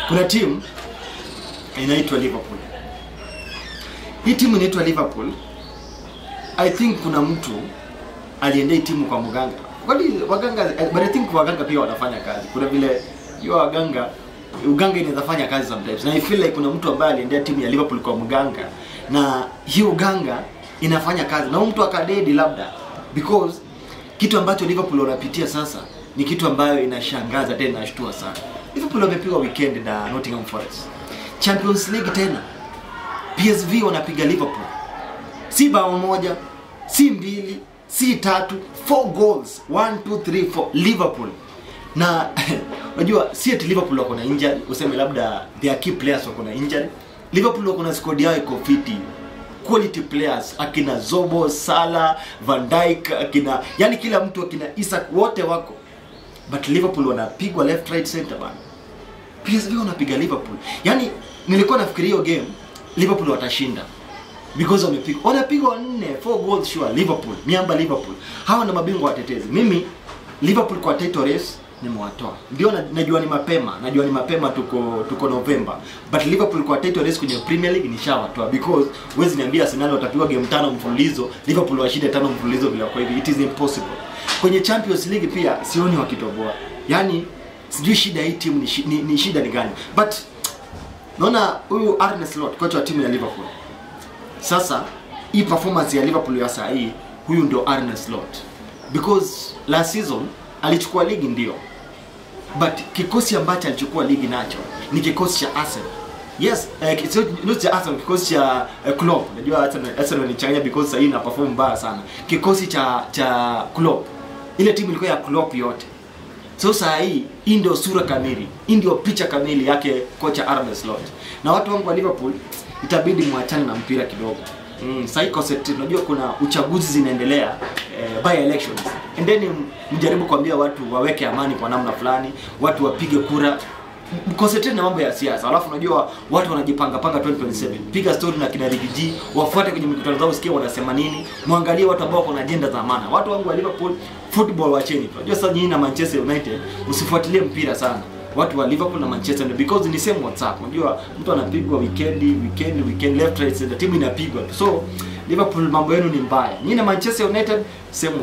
Kuna timu inaitwa Liverpool. Hii timu inaitwa Liverpool. I think kuna mtu aliendea timu kwa mganga. Kwani waganga, but I think waganga pia wanafanya kazi. Kuna vile hiyo uganga inaweza fanya kazi sometimes. Na I feel like kuna mtu ambaye aliendea timu ya Liverpool kwa mganga na hiyo uganga inafanya kazi. Na mtu akadedi labda because kitu ambacho Liverpool wanapitia sasa ni kitu ambayo inashangaza tena inashtua sana. Liverpool wamepigwa weekend na Nottingham Forest. Champions League tena. PSV wanapiga Liverpool. Si bao moja, si mbili, si tatu, 4 goals. 1 2 3 4 Liverpool. Na unajua si eti Liverpool wako na injury, useme labda their key players wako na injury. Liverpool wako na squad yao iko fiti. Quality players akina Zobo, Salah, Van Dijk, akina yani kila mtu akina Isak wote wako. But Liverpool wanapigwa left right center bana. PSV wanapiga Liverpool. Yani nilikuwa nafikiria hiyo game Liverpool watashinda because wanapigwa 4 goals sure. Liverpool, miamba Liverpool. Hawa na mabingwa watetezi. Mimi Liverpool kwa title race nimewatoa. Ndio najua ni mapema tuko November. But Liverpool kwa title race kwenye Premier League nishawatoa because huwezi niambia Arsenal watapigwa game 5 mfululizo, Liverpool washinde 5 mfululizo bila kwa hivi. It is impossible. Kwenye Champions League pia sioni wakitoboa. Yani sijui shida hii timu ni shida ni gani. But naona huyu Arne Slot kocha wa timu ya Liverpool. Sasa hii performance ya Liverpool ya saa hii, huyu ndio Arne Slot. Because last season alichukua ligi ndio. But kikosi ambacho alichukua ligi nacho ni kikosi cha Arsenal. Yes, not cha Arsenal, kikosi cha Klopp. Unajua Arsenal ni chanya because sasa hii ina perform mbaya sana. Kikosi cha Klopp. Ile timu ilikuwa ya Klopp yote. So saa hii ndio sura kamili, ndio picha kamili yake kocha Arne Slot. Na watu wangu wa Liverpool itabidi muachane na mpira kidogo. Sasa unajua kuna uchaguzi zinaendelea, by elections. And then mjaribu kuambia watu waweke amani kwa namna fulani, watu wapige kura. Concentrate na mambo ya siasa. Alafu unajua watu wanajipanga 2027. Piga story na kina Rigiji, wafuate kwenye mikutano zao usikie wanasema nini. Muangalie watu ambao wako na agenda za maana. Watu wangu wa Liverpool, football wacheni. Unajua sasa nyinyi na Manchester United usifuatilie mpira sana. Watu wa Liverpool na Manchester United because ni same WhatsApp. Unajua mtu anapigwa weekend left right center, timu inapigwa. So Liverpool mambo yenu ni mbaya. Nyinyi na Manchester United same